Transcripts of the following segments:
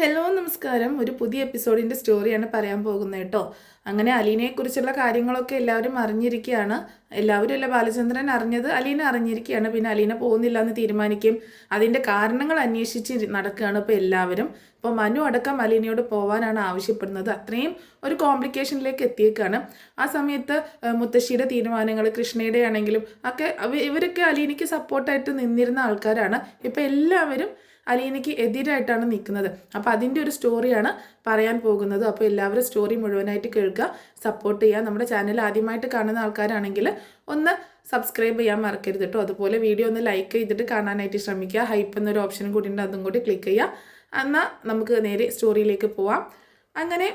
Hello നമസ്കാരം. ഒരു പുതിയ എപ്പിസോഡിൻ്റെ സ്റ്റോറിയാണ് പറയാൻ പോകുന്നത് കേട്ടോ. അങ്ങനെ അലീനയെക്കുറിച്ചുള്ള കാര്യങ്ങളൊക്കെ എല്ലാവരും അറിഞ്ഞിരിക്കുകയാണ്. എല്ലാവരും അല്ല, ബാലചന്ദ്രൻ അറിഞ്ഞത് അലീന അറിഞ്ഞിരിക്കുകയാണ്. പിന്നെ അലീന പോകുന്നില്ല എന്ന് തീരുമാനിക്കും. അതിൻ്റെ കാരണങ്ങൾ അന്വേഷിച്ച് നടക്കുകയാണ് ഇപ്പോൾ എല്ലാവരും. ഇപ്പോൾ മനു അടക്കം അലീനയോട് പോകാനാണ് ആവശ്യപ്പെടുന്നത്. അത്രയും ഒരു കോംപ്ലിക്കേഷനിലേക്ക് എത്തിയേക്കാണ്. ആ സമയത്ത് മുത്തശ്ശിയുടെ തീരുമാനങ്ങൾ, കൃഷ്ണയുടെ ആണെങ്കിലും ഒക്കെ ഇവരൊക്കെ അലീനയ്ക്ക് സപ്പോർട്ടായിട്ട് നിന്നിരുന്ന ആൾക്കാരാണ്. ഇപ്പോൾ എല്ലാവരും അലീനയ്ക്ക് എതിരായിട്ടാണ് നിൽക്കുന്നത്. അപ്പോൾ അതിൻ്റെ ഒരു സ്റ്റോറിയാണ് പറയാൻ പോകുന്നത്. അപ്പോൾ എല്ലാവരും സ്റ്റോറി മുഴുവനായിട്ട് കേൾക്കുക, സപ്പോർട്ട് ചെയ്യുക. നമ്മുടെ ചാനൽ ആദ്യമായിട്ട് കാണുന്ന ആൾക്കാരാണെങ്കിൽ ഒന്ന് സബ്സ്ക്രൈബ് ചെയ്യാൻ മറക്കരുത് കേട്ടോ. അതുപോലെ വീഡിയോ ഒന്ന് ലൈക്ക് ചെയ്തിട്ട് കാണാനായിട്ട് ശ്രമിക്കുക. ഹൈപ്പ് എന്നൊരു ഓപ്ഷനും കൂടി ഉണ്ട്, അതും കൂടി ക്ലിക്ക് ചെയ്യുക. എന്നാൽ നമുക്ക് നേരെ സ്റ്റോറിയിലേക്ക് പോവാം. അങ്ങനെ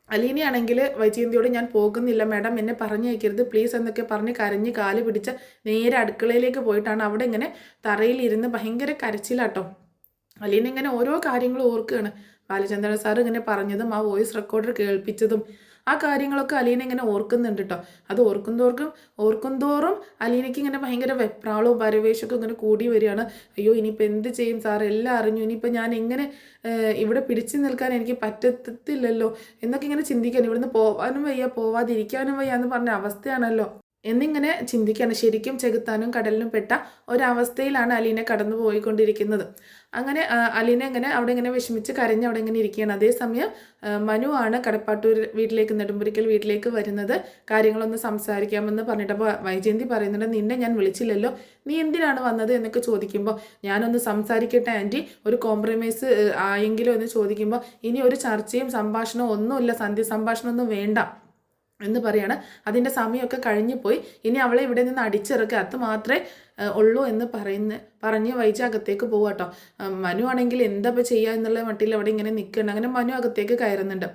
അലീനയാണെങ്കിൽ വൈജയന്തിയോട് ഞാൻ പോകുന്നില്ല മാഡം, എന്നെ പറഞ്ഞയക്കരുത് പ്ലീസ് എന്നൊക്കെ പറഞ്ഞ് കരഞ്ഞ് കാല് പിടിച്ച് നേരെ അടുക്കളയിലേക്ക് പോയിട്ടാണ് അവിടെ ഇങ്ങനെ തറയിലിരുന്ന് ഭയങ്കര കരച്ചിലാട്ടോ. അലീന ഇങ്ങനെ ഓരോ കാര്യങ്ങൾ ഓർക്കുകയാണ്. ബാലചന്ദ്രൻ സാർ ഇങ്ങനെ പറഞ്ഞതും ആ വോയിസ് റെക്കോർഡർ കേൾപ്പിച്ചതും ആ കാര്യങ്ങളൊക്കെ അലീന ഇങ്ങനെ ഓർക്കുന്നുണ്ട് കേട്ടോ. അത് ഓർക്കുന്തോറും അലീനയ്ക്ക് ഇങ്ങനെ ഭയങ്കര വെപ്രാളവും പരവേശമൊക്കെ ഇങ്ങനെ കൂടി വരികയാണ്. അയ്യോ ഇനിയിപ്പോൾ എന്ത് ചെയ്യും സാർ, എല്ലാം അറിഞ്ഞു, ഇനിയിപ്പോൾ ഞാൻ എങ്ങനെ ഇവിടെ പിടിച്ചു നിൽക്കാൻ എനിക്ക് പറ്റത്തില്ലല്ലോ എന്നൊക്കെ ഇങ്ങനെ ചിന്തിക്കാൻ, ഇവിടുന്ന് പോവാനും വയ്യ പോവാതിരിക്കാനും വയ്യ എന്ന് പറഞ്ഞ അവസ്ഥയാണല്ലോ എന്നിങ്ങനെ ചിന്തിക്കുകയാണ്. ശരിക്കും ചെകുത്താനും കടലിനും പെട്ട ഒരവസ്ഥയിലാണ് അലീന കടന്നു പോയിക്കൊണ്ടിരിക്കുന്നത്. അങ്ങനെ അലീന ഇങ്ങനെ അവിടെ ഇങ്ങനെ വിഷമിച്ച് കരഞ്ഞ് അവിടെ ഇങ്ങനെ ഇരിക്കുകയാണ്. അതേസമയം മനു ആണ് കടപ്പാട്ടൂർ വീട്ടിലേക്ക്, നെടുമ്പുരിക്കൽ വീട്ടിലേക്ക് വരുന്നത്. കാര്യങ്ങളൊന്ന് സംസാരിക്കാമെന്ന് പറഞ്ഞിട്ട് അപ്പോൾ വൈജയന്തി പറയുന്നുണ്ട്, നിന്നെ ഞാൻ വിളിച്ചില്ലല്ലോ, നീ എന്തിനാണ് വന്നത് എന്നൊക്കെ ചോദിക്കുമ്പോൾ ഞാനൊന്ന് സംസാരിക്കട്ടെ ആൻറ്റി, ഒരു കോംപ്രമൈസ് ആയെങ്കിലോ എന്ന് ചോദിക്കുമ്പോൾ ഇനി ഒരു ചർച്ചയും സംഭാഷണവും ഒന്നുമില്ല, സന്ധ്യ സംഭാഷണമൊന്നും വേണ്ട എന്ന് പറയാണ്. അതിൻ്റെ സമയമൊക്കെ കഴിഞ്ഞു പോയി, ഇനി അവളെ ഇവിടെ നിന്ന് അടിച്ചിറക്കുക, അത് മാത്രമേ ഉള്ളൂ എന്ന് പറഞ്ഞ് വൈജ അകത്തേക്ക് പോകുക കേട്ടോ. മനു ആണെങ്കിൽ എന്താ ഇപ്പോൾ ചെയ്യുക എന്നുള്ള മട്ടിൽ അവിടെ ഇങ്ങനെ നിൽക്കുന്നുണ്ട്. അങ്ങനെ മനു അകത്തേക്ക് കയറുന്നുണ്ട്.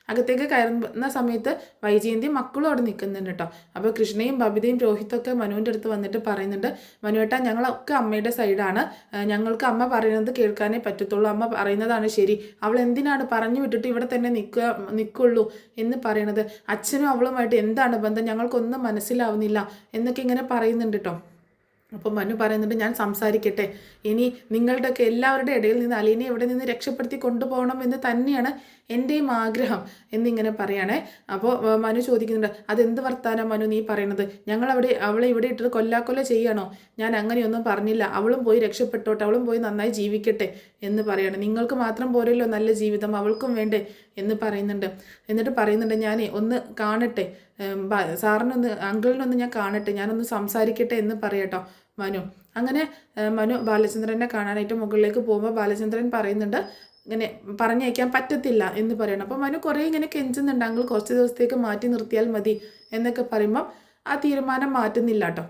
അകത്തേക്ക് കയറുന്ന സമയത്ത് വൈജയന്തി മക്കളും അവിടെ നിൽക്കുന്നുണ്ട് കേട്ടോ. അപ്പോൾ കൃഷ്ണയും ബബിതയും രോഹിത്തൊക്കെ മനുവിൻ്റെ അടുത്ത് വന്നിട്ട് പറയുന്നുണ്ട്, മനുവേട്ടാ ഞങ്ങളൊക്കെ അമ്മയുടെ സൈഡാണ്, ഞങ്ങൾക്ക് അമ്മ പറയുന്നത് കേൾക്കാനേ പറ്റത്തുള്ളൂ, അമ്മ പറയുന്നതാണ് ശരി, അവൾ എന്തിനാണ് പറഞ്ഞു വിട്ടിട്ട് ഇവിടെ തന്നെ നിൽക്കുള്ളൂ എന്ന് പറയണത്, അച്ഛനും അവളുമായിട്ട് എന്താണ് ബന്ധം, ഞങ്ങൾക്കൊന്നും മനസ്സിലാവുന്നില്ല എന്നൊക്കെ ഇങ്ങനെ പറയുന്നുണ്ട് കേട്ടോ. അപ്പം മനു പറയുന്നുണ്ട്, ഞാൻ സംസാരിക്കട്ടെ, ഇനി നിങ്ങളുടെയൊക്കെ എല്ലാവരുടെ ഇടയിൽ നിന്ന് അലീനയെ ഇവിടെ നിന്ന് രക്ഷപ്പെടുത്തി കൊണ്ടുപോകണം എന്ന് തന്നെയാണ് എൻ്റെയും ആഗ്രഹം എന്നിങ്ങനെ പറയണേ. അപ്പോൾ മനു ചോദിക്കുന്നുണ്ട്, അതെന്ത് വർത്താനം മനു നീ പറയണത്, അവളെ ഇവിടെ ഇട്ടിട്ട് കൊല്ലാക്കൊല്ല ചെയ്യണോ, ഞാൻ അങ്ങനെയൊന്നും പറഞ്ഞില്ല, അവളും പോയി രക്ഷപ്പെട്ടോട്ടെ, അവളും പോയി നന്നായി ജീവിക്കട്ടെ എന്ന് പറയണം, നിങ്ങൾക്ക് മാത്രം പോരല്ലോ നല്ല ജീവിതം, അവൾക്കും വേണ്ടേ എന്ന് പറയുന്നുണ്ട്. എന്നിട്ട് പറയുന്നുണ്ട്, ഞാൻ ഒന്ന് കാണട്ടെ സാറിനൊന്ന്, അങ്കിളിനൊന്ന് ഞാൻ കാണട്ടെ, ഞാനൊന്ന് സംസാരിക്കട്ടെ എന്ന് പറയട്ടോ മനു. അങ്ങനെ മനു ബാലചന്ദ്രനെ കാണാനായിട്ട് മുകളിലേക്ക് പോകുമ്പോൾ ബാലചന്ദ്രൻ പറയുന്നുണ്ട്, ഇങ്ങനെ പറഞ്ഞയക്കാൻ പറ്റത്തില്ല എന്ന് പറയണം. അപ്പോൾ മനു കുറേ ഇങ്ങനെ കെഞ്ചുന്നുണ്ട്, അങ്കിൾ കുറച്ച് ദിവസത്തേക്ക് മാറ്റി നിർത്തിയാൽ മതി എന്നൊക്കെ പറയുമ്പം ആ തീരുമാനം മാറ്റുന്നില്ല കേട്ടോ.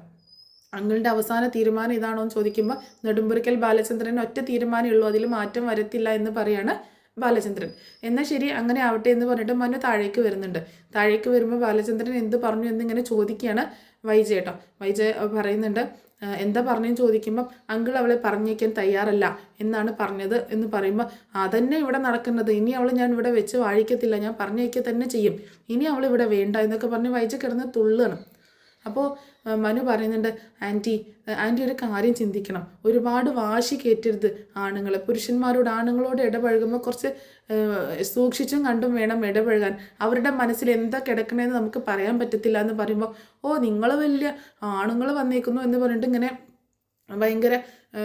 അങ്കിളുടെ അവസാന തീരുമാനം ഇതാണോ എന്ന് ചോദിക്കുമ്പോൾ നെടുമ്പുരയ്ക്കൽ ബാലചന്ദ്രൻ ഒറ്റ തീരുമാനമേ ഉള്ളൂ, അതിൽ മാറ്റം വരത്തില്ല എന്ന് പറയാണ് ബാലചന്ദ്രൻ. എന്നാൽ ശരി അങ്ങനെ ആവട്ടെ എന്ന് പറഞ്ഞിട്ട് മനു താഴേക്ക് വരുന്നുണ്ട്. താഴേക്ക് വരുമ്പോൾ ബാലചന്ദ്രൻ എന്ത് പറഞ്ഞു എന്നിങ്ങനെ ചോദിക്കുകയാണ് വൈജ കേട്ടോ. വൈജ പറയുന്നുണ്ട്, എന്താ പറഞ്ഞെന്ന് ചോദിക്കുമ്പോൾ അങ്കിൾ അവളെ പറഞ്ഞേക്കാൻ തയ്യാറല്ല എന്നാണ് പറഞ്ഞത് എന്ന് പറയുമ്പോൾ അതന്നെ ഇവിടെ നടക്കുന്നത്, ഇനി അവൾ ഞാൻ ഇവിടെ വെച്ച് വാഴിക്കത്തില്ല, ഞാൻ പറഞ്ഞേക്കുക തന്നെ ചെയ്യും, ഇനി അവൾ ഇവിടെ വേണ്ട എന്നൊക്കെ പറഞ്ഞ് വൈജ കിടന്ന് തുള്ളണം. അപ്പോൾ മനു പറയുന്നുണ്ട്, ആൻറ്റി ഒരു കാര്യം ചിന്തിക്കണം, ഒരുപാട് വാശി കയറ്റരുത് ആണുങ്ങളോട് ഇടപഴകുമ്പോൾ കുറച്ച് സൂക്ഷിച്ചും കണ്ടും വേണം ഇടപഴകാൻ, അവരുടെ മനസ്സിൽ എന്താ കിടക്കണമെന്ന് നമുക്ക് പറയാൻ പറ്റത്തില്ല എന്ന് പറയുമ്പോൾ ഓ നിങ്ങൾ വലിയ ആണുങ്ങൾ വന്നേക്കുന്നു എന്ന് പറഞ്ഞിട്ട് ഇങ്ങനെ ഭയങ്കര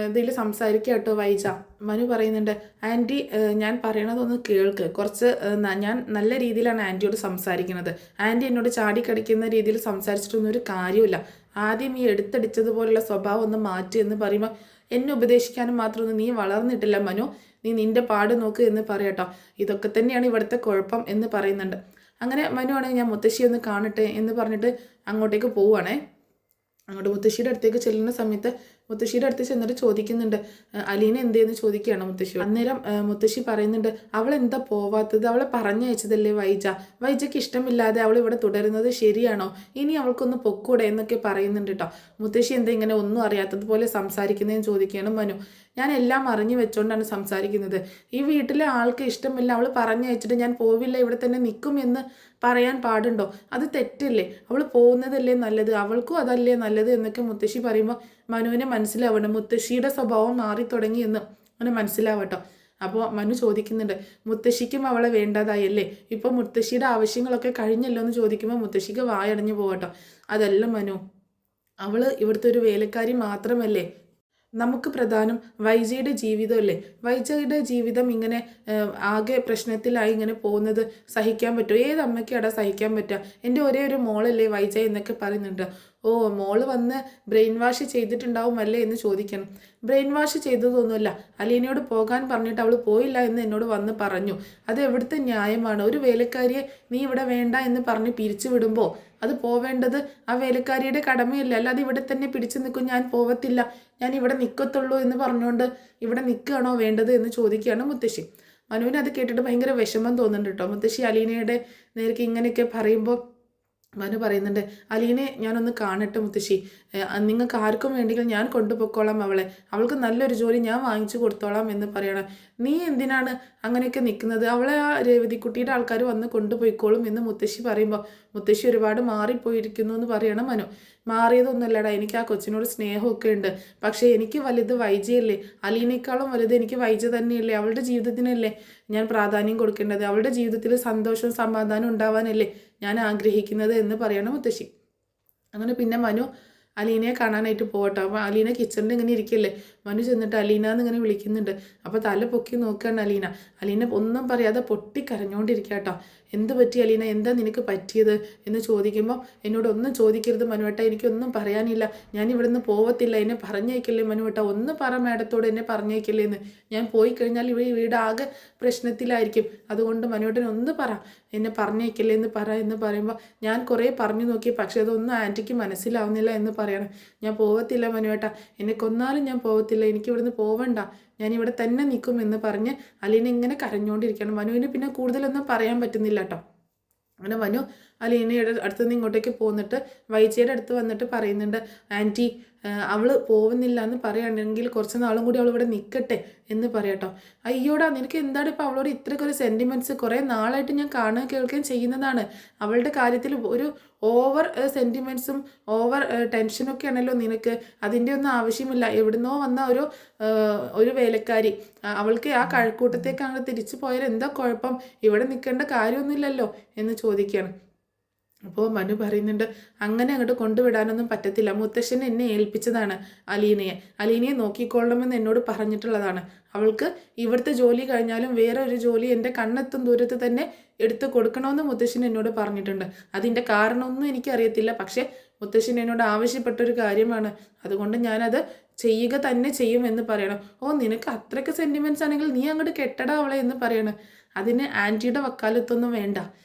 ഇതിൽ സംസാരിക്കുക കേട്ടോ വൈജ. മനു പറയുന്നുണ്ട്, ആൻറ്റി ഞാൻ പറയണതൊന്ന് കേൾക്ക്, കുറച്ച് ഞാൻ നല്ല രീതിയിലാണ് ആൻറ്റിയോട് സംസാരിക്കുന്നത്, ആൻറ്റി എന്നോട് ചാടിക്കടിക്കുന്ന രീതിയിൽ സംസാരിച്ചിട്ടൊന്നും ഒരു കാര്യമില്ല, ആദ്യം ഈ എടുത്തടിച്ചതുപോലുള്ള സ്വഭാവം ഒന്ന് മാറ്റി എന്ന് പറയുമ്പോൾ എന്നെ ഉപദേശിക്കാനും മാത്രമൊന്നും നീ വളർന്നിട്ടില്ല മനു, നീ നിൻ്റെ പാട് നോക്ക് എന്ന് പറയട്ടോ, ഇതൊക്കെ തന്നെയാണ് ഇവിടുത്തെ കുഴപ്പം എന്ന് പറയുന്നുണ്ട്. അങ്ങനെ മനു ആണെങ്കിൽ ഞാൻ മുത്തശ്ശി ഒന്ന് കാണട്ടെ എന്ന് പറഞ്ഞിട്ട് അങ്ങോട്ടേക്ക് പോവുകയാണേ. അങ്ങോട്ട് മുത്തശ്ശിയുടെ അടുത്തേക്ക് ചെല്ലുന്ന സമയത്ത് മുത്തശ്ശിയുടെ അടുത്ത് ചെന്നിട്ട് ചോദിക്കുന്നുണ്ട്, അലീന എന്തേന്ന് ചോദിക്കുകയാണ് മുത്തശ്ശി. അന്നേരം മുത്തശ്ശി പറയുന്നുണ്ട്, അവൾ എന്താ പോവാത്തത്, അവളെ പറഞ്ഞയച്ചതല്ലേ വൈജയ്ക്ക് ഇഷ്ടമില്ലാതെ അവൾ ഇവിടെ തുടരുന്നത് ശരിയാണോ, ഇനി അവൾക്കൊന്ന് പൊക്കൂടെ എന്നൊക്കെ പറയുന്നുണ്ട് കേട്ടോ. മുത്തശ്ശി എന്താ ഇങ്ങനെ ഒന്നും അറിയാത്തതുപോലെ സംസാരിക്കുന്നതെന്ന് ചോദിക്കുകയാണ് മനു. ഞാൻ എല്ലാം അറിഞ്ഞു വെച്ചുകൊണ്ടാണ് സംസാരിക്കുന്നത്, ഈ വീട്ടിലെ ആൾക്ക് ഇഷ്ടമില്ല, അവൾ പറഞ്ഞയച്ചിട്ട് ഞാൻ പോവില്ല ഇവിടെ തന്നെ നിൽക്കും എന്ന് പറയാൻ പാടുണ്ടോ, അത് തെറ്റല്ലേ, അവൾ പോകുന്നതല്ലേ നല്ലത്, അവൾക്കും അതല്ലേ നല്ലത് എന്നൊക്കെ മുത്തശ്ശി പറയുമ്പോൾ മനുവിനെ മനസ്സിലാവണം, മുത്തശ്ശിയുടെ സ്വഭാവം മാറി തുടങ്ങി എന്ന് അവന് മനസ്സിലാവട്ടോ. അപ്പോൾ മനു ചോദിക്കുന്നുണ്ട്, മുത്തശ്ശിക്കും അവളെ വേണ്ടതായല്ലേ, ഇപ്പോൾ മുത്തശ്ശിയുടെ ആവശ്യങ്ങളൊക്കെ കഴിഞ്ഞല്ലോ എന്ന് ചോദിക്കുമ്പോൾ മുത്തശ്ശിക്ക് വായടഞ്ഞു പോകട്ടോ. അതല്ല മനു, അവൾ ഇവിടുത്തെ ഒരു വേലക്കാരി മാത്രമല്ലേ, നമുക്ക് പ്രധാനം വൈജയുടെ ജീവിതമല്ലേ. വൈജയുടെ ജീവിതം ഇങ്ങനെ ആകെ പ്രശ്നത്തിലായി ഇങ്ങനെ പോകുന്നത് സഹിക്കാൻ പറ്റുമോ? ഏത് അമ്മയ്ക്കാടാ സഹിക്കാൻ പറ്റുക? എൻ്റെ ഒരേ ഒരു മോളല്ലേ വൈജ എന്നൊക്കെ പറയുന്നുണ്ട്. ഓ, മോള് വന്ന് ബ്രെയിൻ വാഷ് ചെയ്തിട്ടുണ്ടാവും അല്ലേ എന്ന് ചോദിക്കണം. ബ്രെയിൻ വാഷ് ചെയ്തതൊന്നുമില്ല, അലീനയോട് പോകാൻ പറഞ്ഞിട്ട് അവൾ പോയില്ല എന്ന് എന്നോട് വന്ന് പറഞ്ഞു. അത് എവിടുത്തെ ന്യായമാണ്? ഒരു വേലക്കാരിയെ നീ ഇവിടെ വേണ്ട എന്ന് പറഞ്ഞ് പിരിച്ചു വിടുമ്പോൾ അത് പോവേണ്ടത് ആ വേലക്കാരിയുടെ കടമയില്ല. അല്ലാതെ ഇവിടെ തന്നെ പിടിച്ചു നിൽക്കും, ഞാൻ പോവത്തില്ല, ഞാൻ ഇവിടെ നിൽക്കത്തുള്ളൂ എന്ന് പറഞ്ഞുകൊണ്ട് ഇവിടെ നിൽക്കുകയാണോ വേണ്ടത് എന്ന് ചോദിക്കുകയാണ് മുത്തശ്ശി. മനുവിന് അത് കേട്ടിട്ട് ഭയങ്കര വിഷമം തോന്നുന്നുണ്ട് കേട്ടോ. മുത്തശ്ശി അലീനയുടെ നേർക്ക് ഇങ്ങനെയൊക്കെ പറയുമ്പോൾ മനു പറയുന്നുണ്ട്, അലീനെ ഞാനൊന്ന് കാണട്ടെ മുത്തശ്ശി, നിങ്ങൾക്ക് ആർക്കും വേണ്ടെങ്കിൽ ഞാൻ കൊണ്ടുപോയിക്കോളാം അവളെ, അവൾക്ക് നല്ലൊരു ജോലി ഞാൻ വാങ്ങിച്ചു കൊടുത്തോളാം എന്ന് പറയണം. നീ എന്തിനാണ് അങ്ങനെയൊക്കെ നിൽക്കുന്നത്? അവളെ ആ രേവതിക്കുട്ടിയുടെ ആൾക്കാർ വന്ന് കൊണ്ടുപോയിക്കോളും എന്ന് മുത്തശ്ശി പറയുമ്പോൾ മുത്തശ്ശി ഒരുപാട് മാറിപ്പോയിരിക്കുന്നു എന്ന് പറയണം മനു. മാറിയതൊന്നുമല്ലടാ, എനിക്ക് ആ കൊച്ചിനോട് സ്നേഹമൊക്കെ ഉണ്ട്, പക്ഷേ എനിക്ക് വലുത് വൈജയല്ലേ, അലീനേക്കാളും വലുത് എനിക്ക് വൈജ തന്നെയല്ലേ, അവളുടെ ജീവിതത്തിനല്ലേ ഞാൻ പ്രാധാന്യം കൊടുക്കേണ്ടത്, അവളുടെ ജീവിതത്തിൽ സന്തോഷവും സമാധാനവും ഉണ്ടാവാനല്ലേ ഞാൻ ആഗ്രഹിക്കുന്നത് എന്ന് പറയണം മുത്തശ്ശി. അങ്ങനെ പിന്നെ മനു അലീനയെ കാണാനായിട്ട് പോകട്ടോ. അപ്പോൾ അലീന കിച്ചണിൽ ഇങ്ങനെ ഇരിക്കല്ലേ, മനു ചെന്നിട്ട് അലീന എന്നിങ്ങനെ വിളിക്കുന്നുണ്ട്. അപ്പോൾ തല പൊക്കി നോക്കുകയാണ് അലീന. അലീന ഒന്നും പറയാതെ പൊട്ടി കരഞ്ഞുകൊണ്ടിരിക്കുക കേട്ടോ. എന്ത് പറ്റി അലീന, എന്താ നിനക്ക് പറ്റിയത് എന്ന് ചോദിക്കുമ്പോൾ എന്നോട് ഒന്നും ചോദിക്കരുത് മനുവേട്ട, എനിക്കൊന്നും പറയാനില്ല, ഞാൻ ഇവിടുന്ന് പോവത്തില്ല, എന്നെ പറഞ്ഞേക്കല്ലേ മനുവേട്ട, ഒന്ന് പറ മാഡത്തോട് എന്നെ പറഞ്ഞേക്കല്ലേ എന്ന്, ഞാൻ പോയി കഴിഞ്ഞാൽ ഈ വീട് ആകെ പ്രശ്നത്തിലായിരിക്കും, അതുകൊണ്ട് മനുവേട്ടൻ ഒന്ന് പറ, എന്നെ പറഞ്ഞേക്കല്ലേ എന്ന് പറ എന്ന് പറയുമ്പോൾ ഞാൻ കുറേ പറഞ്ഞു നോക്കി, പക്ഷേ അതൊന്നും ആൻറ്റിക്ക് മനസ്സിലാവുന്നില്ല എന്ന് പറയണം. ഞാൻ പോവത്തില്ല മനുവേട്ട, എന്നെ കൊന്നാലും ഞാൻ പോവത്തില്ല, എനിക്കിവിടുന്ന് പോവണ്ട, ഞാനിവിടെ തന്നെ നിൽക്കും എന്ന് പറഞ്ഞ് അലീന ഇങ്ങനെ കരഞ്ഞുകൊണ്ടിരിക്കണം. മനുവിന് പിന്നെ കൂടുതലൊന്നും പറയാൻ പറ്റുന്നില്ല കേട്ടോ. അങ്ങനെ മനു അലീനയുടെ അടുത്തുനിന്ന് ഇങ്ങോട്ടേക്ക് പോന്നിട്ട് വൈജയുടെ അടുത്ത് വന്നിട്ട് പറയുന്നുണ്ട്, ആൻറ്റി അവൾ പോകുന്നില്ല എന്ന് പറയുകയാണെങ്കിൽ കുറച്ച് നാളും കൂടി അവൾ ഇവിടെ നിൽക്കട്ടെ എന്ന് പറയാട്ടോ. അയ്യോടാ, നിനക്ക് എന്താണ് ഇപ്പോൾ അവളോട് ഇത്രയ്ക്ക് ഒരു സെൻറ്റിമെൻറ്റ്സ്? കുറേ നാളായിട്ട് ഞാൻ കാണുകയും കേൾക്കുകയും ചെയ്യുന്നതാണ്. അവളുടെ കാര്യത്തിൽ ഒരു ഓവർ സെൻറ്റിമെൻറ്റ്സും ഓവർ ടെൻഷനൊക്കെ ആണല്ലോ നിനക്ക്. അതിൻ്റെ ഒന്നും ആവശ്യമില്ല. എവിടുന്നോ വന്ന ഒരു വേലക്കാരി, അവൾക്ക് ആ കഴക്കൂട്ടത്തേക്ക് അങ്ങ് തിരിച്ചു പോയാൽ എന്താ കുഴപ്പം? ഇവിടെ നിൽക്കേണ്ട കാര്യമൊന്നുമില്ലല്ലോ എന്ന് ചോദിക്കുകയാണ്. അപ്പോൾ മനു പറയുന്നുണ്ട്, അങ്ങനെ അങ്ങോട്ട് കൊണ്ടുവിടാനൊന്നും പറ്റത്തില്ല, മുത്തശ്ശൻ എന്നെ ഏൽപ്പിച്ചതാണ് അലീനയെ നോക്കിക്കൊള്ളണമെന്ന് എന്നോട് പറഞ്ഞിട്ടുള്ളതാണ്. അവൾക്ക് ഇവിടുത്തെ ജോലി കഴിഞ്ഞാലും വേറെ ഒരു ജോലി എൻ്റെ കണ്ണെത്തും ദൂരത്ത് തന്നെ എടുത്ത് കൊടുക്കണമെന്ന് മുത്തശ്ശൻ എന്നോട് പറഞ്ഞിട്ടുണ്ട്. അതിൻ്റെ കാരണമൊന്നും എനിക്കറിയത്തില്ല, പക്ഷേ മുത്തശ്ശൻ എന്നോട് ആവശ്യപ്പെട്ടൊരു കാര്യമാണ്, അതുകൊണ്ട് ഞാനത് ചെയ്യുക തന്നെ ചെയ്യുമെന്ന് പറയണം. ഓ, നിനക്ക് അത്രയ്ക്ക് സെൻറ്റിമെൻറ്റ്സ് ആണെങ്കിൽ നീ അങ്ങോട്ട് കെട്ടടാ അവളെ എന്ന് പറയണം. അതിന് ആൻറ്റിയുടെ വക്കാലത്തൊന്നും വേണ്ട,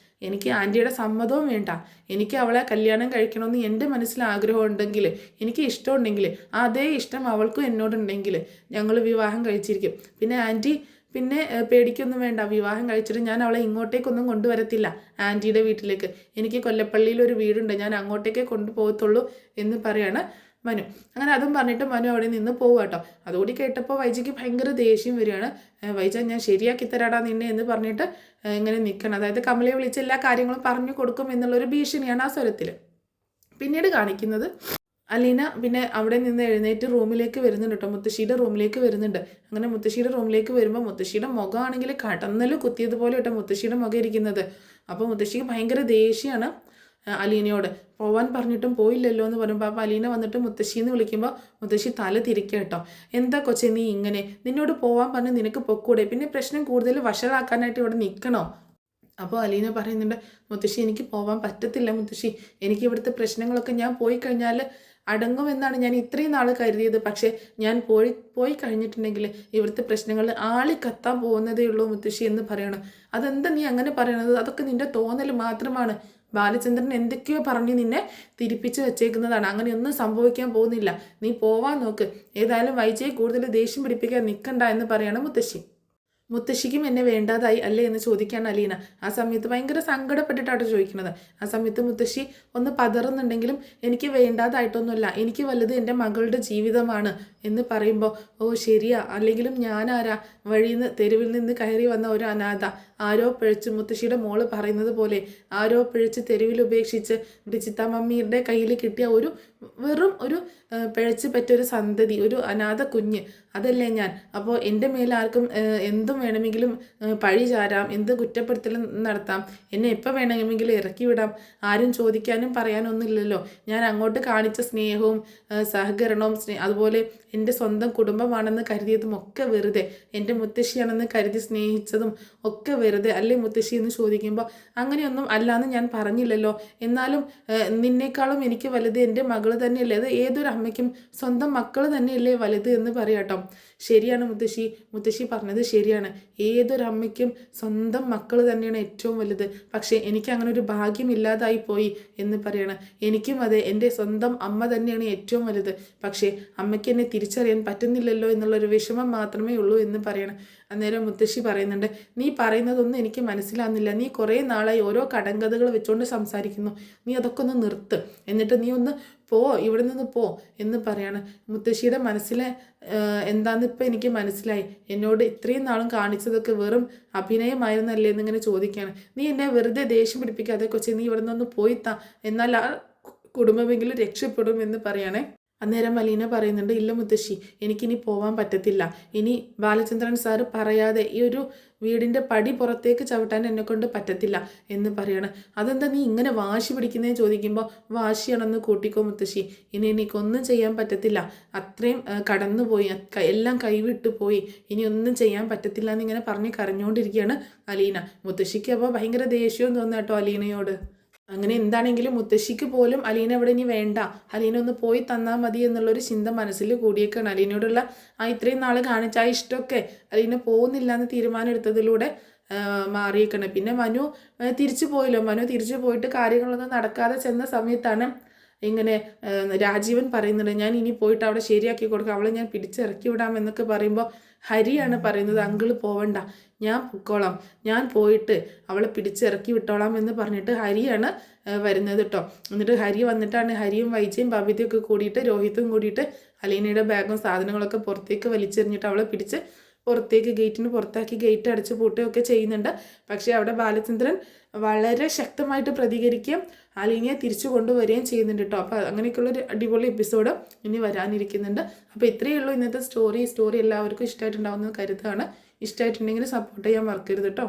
എനിക്ക് ആൻറ്റിയുടെ സമ്മതവും വേണ്ട, എനിക്ക് അവളെ കല്യാണം കഴിക്കണമെന്ന് എൻ്റെ മനസ്സിൽ ആഗ്രഹം ഉണ്ടെങ്കിൽ, എനിക്ക് ഇഷ്ടമുണ്ടെങ്കിൽ, അതേ ഇഷ്ടം അവൾക്കും എന്നോടുണ്ടെങ്കിൽ ഞങ്ങൾ വിവാഹം കഴിച്ചിരിക്കും. പിന്നെ ആൻറ്റി പിന്നെ പേടിക്കൊന്നും വേണ്ട, വിവാഹം കഴിച്ചിട്ട് ഞാൻ അവളെ ഇങ്ങോട്ടേക്കൊന്നും കൊണ്ടുവരത്തില്ല, ആൻറ്റിയുടെ വീട്ടിലേക്ക്. എനിക്ക് കൊല്ലപ്പള്ളിയിൽ ഒരു വീടുണ്ട്, ഞാൻ അങ്ങോട്ടേക്കേ കൊണ്ടുപോകത്തുള്ളൂ എന്ന് പറയാണ് മനു. അങ്ങനെ അതും പറഞ്ഞിട്ട് മനു അവിടെ നിന്ന് പോകുക കേട്ടോ. അതുകൂടി കേട്ടപ്പോൾ വൈജയ്ക്ക് ഭയങ്കര ദേഷ്യം വരികയാണ്. വൈജ, ഞാൻ ശരിയാക്കി തരാടാ നിന്നെ എന്ന് പറഞ്ഞിട്ട് ഇങ്ങനെ നിൽക്കണം. അതായത് കമലയെ വിളിച്ച് എല്ലാ കാര്യങ്ങളും പറഞ്ഞു കൊടുക്കും എന്നുള്ളൊരു ഭീഷണിയാണ് ആ സ്വരത്തിൽ. പിന്നീട് കാണിക്കുന്നത് അലീന പിന്നെ അവിടെ നിന്ന് എഴുന്നേറ്റ് റൂമിലേക്ക് വരുന്നുണ്ട് കേട്ടോ, മുത്തശ്ശിയുടെ റൂമിലേക്ക് വരുന്നുണ്ട്. അങ്ങനെ മുത്തശ്ശിയുടെ റൂമിലേക്ക് വരുമ്പോൾ മുത്തശ്ശിയുടെ മുഖമാണെങ്കിൽ കടന്നൽ കുത്തിയതുപോലെ കേട്ടോ മുത്തശ്ശിയുടെ മുഖം ഇരിക്കുന്നത്. അപ്പോൾ മുത്തശ്ശിക്ക് ഭയങ്കര ദേഷ്യമാണ് അലീനയോട്. പോവാൻ പറഞ്ഞിട്ടും പോയില്ലല്ലോ എന്ന് പറയുമ്പോൾ അപ്പോൾ അലീന വന്നിട്ട് മുത്തശ്ശിന്ന് വിളിക്കുമ്പോൾ മുത്തശ്ശി തല തിരിക്കുക കേട്ടോ. എന്താ കൊച്ചെ നീ ഇങ്ങനെ, നിന്നോട് പോവാൻ പറഞ്ഞ് നിനക്ക് പൊക്കൂടെ, പിന്നെ പ്രശ്നം കൂടുതൽ വഷളാക്കാനായിട്ട് ഇവിടെ നിൽക്കണോ? അപ്പോൾ അലീന പറയുന്നുണ്ട്, മുത്തശ്ശി എനിക്ക് പോവാൻ പറ്റത്തില്ല മുത്തശ്ശി, എനിക്ക് ഇവിടുത്തെ പ്രശ്നങ്ങളൊക്കെ ഞാൻ പോയി കഴിഞ്ഞാൽ അടങ്ങുമെന്നാണ് ഞാൻ ഇത്രയും നാൾ കരുതിയത്, പക്ഷേ ഞാൻ പോയി കഴിഞ്ഞിട്ടുണ്ടെങ്കിൽ ഇവിടുത്തെ പ്രശ്നങ്ങൾ ആളിക്കത്താൻ പോകുന്നതേ ഉള്ളൂ മുത്തശ്ശി എന്ന് പറയണം. അതെന്താ നീ അങ്ങനെ പറയണത്? അതൊക്കെ നിൻ്റെ തോന്നൽ മാത്രമാണ്. ബാലചന്ദ്രൻ എന്തൊക്കെയോ പറഞ്ഞ് നിന്നെ തിരിപ്പിച്ച് വെച്ചേക്കുന്നതാണ്, അങ്ങനെയൊന്നും സംഭവിക്കാൻ പോകുന്നില്ല, നീ പോവാൻ നോക്ക്, ഏതായാലും വൈജയെ കൂടുതൽ ദേഷ്യം പിടിപ്പിക്കാൻ നിൽക്കണ്ട എന്ന് പറയണം മുത്തശ്ശി. മുത്തശ്ശിക്കും എന്നെ വേണ്ടാതായി അല്ലേ എന്ന് ചോദിക്കുകയാണ് അലീന. ആ സമയത്ത് ഭയങ്കര സങ്കടപ്പെട്ടിട്ടാണ് ചോദിക്കുന്നത്. ആ സമയത്ത് മുത്തശ്ശി ഒന്ന് പതറുന്നുണ്ടെങ്കിലും എനിക്ക് വേണ്ടാതായിട്ടൊന്നുമില്ല, എനിക്ക് വലുത് എൻ്റെ മകളുടെ ജീവിതമാണ് എന്ന് പറയുമ്പോൾ ഓ ശരിയാ, അല്ലെങ്കിലും ഞാനാരാ, വഴിയിൽ നിന്ന് തെരുവിൽ നിന്ന് കയറി വന്ന ഒരു അനാഥ, ആരോ പിഴച്ച് മുത്തശ്ശിയുടെ മോള് പറയുന്നത് പോലെ ആരോ പിഴച്ച് തെരുവിൽ ഉപേക്ഷിച്ച് ബ്രിജിത്ത മമ്മിയുടെ കയ്യിൽ കിട്ടിയ ഒരു വെറും ഒരു പിഴച്ച് പറ്റിയൊരു സന്തതി, ഒരു അനാഥ കുഞ്ഞ്, അതല്ലേ ഞാൻ. അപ്പോൾ എൻ്റെ മേലാർക്കും എന്തും വേണമെങ്കിലും പഴി ചാരാം, എന്ത് കുറ്റപ്പെടുത്തലും നടത്താം, എന്നെ എപ്പോൾ വേണമെങ്കിലും ഇറക്കി വിടാം, ആരും ചോദിക്കാനും പറയാനൊന്നുമില്ലല്ലോ. ഞാൻ അങ്ങോട്ട് കാണിച്ച സ്നേഹവും സഹകരണവും അതുപോലെ എൻ്റെ സ്വന്തം കുടുംബമാണെന്ന് കരുതിയതും ഒക്കെ വെറുതെ, എൻ്റെ മുത്തശ്ശിയാണെന്ന് കരുതി സ്നേഹിച്ചതും ഒക്കെ വെറുതെ അല്ലേ മുത്തശ്ശി എന്ന് ചോദിക്കുമ്പോൾ അങ്ങനെയൊന്നും അല്ലാന്ന് ഞാൻ പറഞ്ഞില്ലല്ലോ. എന്നാലും നിന്നേക്കാളും എനിക്ക് വലുത് എൻ്റെ മകള് തന്നെയല്ലേ, അത് ഏതൊരു അമ്മയ്ക്കും സ്വന്തം മക്കൾ തന്നെയല്ലേ വലുത് എന്ന് പറയാട്ടോ. ശരിയാണ് മുത്തശ്ശി, മുത്തശ്ശി പറഞ്ഞത് ശരിയാണ്, ഏതൊരമ്മയ്ക്കും സ്വന്തം മക്കൾ തന്നെയാണ് ഏറ്റവും വലുത്. പക്ഷേ എനിക്ക് അങ്ങനെ ഒരു ഭാഗ്യമില്ലാതായി പോയി എന്ന് പറയണം. എനിക്കും അതെ, എൻ്റെ സ്വന്തം അമ്മ തന്നെയാണ് ഏറ്റവും വലുത്. പക്ഷേ അമ്മയ്ക്ക് എന്നെ തിരിച്ചറിയാൻ പറ്റുന്നില്ലല്ലോ എന്നുള്ളൊരു വിഷമം മാത്രമേ ഉള്ളൂ എന്ന് പറയണം. അന്നേരം മുത്തശ്ശി പറയുന്നുണ്ട്, നീ പറയുന്നതൊന്നും എനിക്ക് മനസ്സിലാവുന്നില്ല, നീ കുറേ നാളായി ഓരോ കടങ്കഥകൾ വെച്ചുകൊണ്ട് സംസാരിക്കുന്നു, നീ അതൊക്കെ ഒന്ന് നിർത്ത്, എന്നിട്ട് നീ ഒന്ന് പോ, ഇവിടെ നിന്ന് പോ എന്ന് പറയാണ്. മുത്തശ്ശിയുടെ മനസ്സിലെ എന്താണെന്ന് ഇപ്പം എനിക്ക് മനസ്സിലായി, എന്നോട് ഇത്രയും നാളും കാണിച്ചതൊക്കെ വെറും അഭിനയമായിരുന്നല്ലേ എന്നിങ്ങനെ ചോദിക്കുകയാണ്. നീ എന്നെ വെറുതെ ദേഷ്യം പിടിപ്പിക്കാതെ കൊച്ചി, നീ ഇവിടെ നിന്ന് പോയി എന്നാൽ ആ കുടുംബമെങ്കിലും രക്ഷപ്പെടും എന്ന് പറയണേ. അന്നേരം അലീന പറയുന്നുണ്ട്, ഇല്ല മുത്തശ്ശി, എനിക്കിനി പോവാൻ പറ്റത്തില്ല, ഇനി ബാലചന്ദ്രൻ സാറ് പറയാതെ ഈ ഒരു വീടിൻ്റെ പടി പുറത്തേക്ക് ചവിട്ടാൻ എന്നെക്കൊണ്ട് പറ്റത്തില്ല എന്ന് പറയണം. അതെന്താ നീ ഇങ്ങനെ വാശി പിടിക്കുന്നതെന്ന് ചോദിക്കുമ്പോൾ, വാശിയാണെന്ന് കൂട്ടിക്കോ മുത്തശ്ശി, ഇനി എനിക്കൊന്നും ചെയ്യാൻ പറ്റത്തില്ല, അത്രയും കടന്നുപോയി, എല്ലാം കൈവിട്ടു പോയി, ഇനി ഒന്നും ചെയ്യാൻ പറ്റത്തില്ല എന്നിങ്ങനെ പറഞ്ഞ് കരഞ്ഞുകൊണ്ടിരിക്കുകയാണ് അലീന. മുത്തശ്ശിക്ക് അപ്പോൾ ഭയങ്കര ദേഷ്യവും തോന്നുന്നു കേട്ടോ അലീനയോട്. അങ്ങനെ എന്താണെങ്കിലും മുത്തശ്ശിക്ക് പോലും അലീന ഇവിടെ ഇനി വേണ്ട, അലീന ഒന്ന് പോയി തന്നാൽ മതി എന്നുള്ളൊരു ചിന്ത മനസ്സിൽ കൂടിയേക്കാണ്. അലീനയോടുള്ള ഇത്രയും നാൾ കാണിച്ച ഇഷ്ടമൊക്കെ അലീന പോകുന്നില്ല എന്ന് തീരുമാനം എടുത്തതിലൂടെ മാറിയേക്കണം. പിന്നെ മനു തിരിച്ചു പോയല്ലോ, മനു തിരിച്ചു പോയിട്ട് കാര്യങ്ങളൊന്നും നടക്കാതെ ചെന്ന സമയത്താണ് ഇങ്ങനെ രാജീവൻ പറയുന്നുണ്ട്, ഞാൻ ഇനി പോയിട്ട് അവിടെ ശരിയാക്കി കൊടുക്കാം, അവളെ ഞാൻ പിടിച്ചിറക്കി വിടാം എന്നൊക്കെ പറയുമ്പോൾ ഹരിയാണ് പറയുന്നത്, അങ്കിള് പോവണ്ട, ഞാൻ പൊക്കോളാം, ഞാൻ പോയിട്ട് അവളെ പിടിച്ചിറക്കി വിട്ടോളാം എന്ന് പറഞ്ഞിട്ട് ഹരിയാണ് വരുന്നത് കേട്ടോ. എന്നിട്ട് ഹരി വന്നിട്ടാണ് ഹരിയും വൈജയും ബബിതയും ഒക്കെ കൂടിയിട്ട് രോഹിത്തും കൂടിയിട്ട് അലീനയുടെ ബാഗും സാധനങ്ങളൊക്കെ പുറത്തേക്ക് വലിച്ചെറിഞ്ഞിട്ട് അവളെ പിടിച്ച് പുറത്തേക്ക് ഗേറ്റിന് പുറത്താക്കി ഗേറ്റ് അടച്ച് പൂട്ടുകയൊക്കെ ചെയ്യുന്നുണ്ട്. പക്ഷേ അവിടെ ബാലചന്ദ്രൻ വളരെ ശക്തമായിട്ട് പ്രതികരിക്കുകയും അലീനയെ തിരിച്ചു കൊണ്ടുവരികയും ചെയ്യുന്നുണ്ട് കേട്ടോ. അപ്പോൾ അങ്ങനെയൊക്കെയുള്ളൊരു അടിപൊളി എപ്പിസോഡ് ഇനി വരാനിരിക്കുന്നുണ്ട്. അപ്പോൾ ഇത്രയേ ഉള്ളൂ ഇന്നത്തെ സ്റ്റോറി എല്ലാവർക്കും ഇഷ്ടമായിട്ടുണ്ടാവുമെന്ന് കരുതാണ്. ഇഷ്ടമായിട്ടുണ്ടെങ്കിൽ സപ്പോർട്ട് ചെയ്യാൻ മറക്കരുത് കേട്ടോ.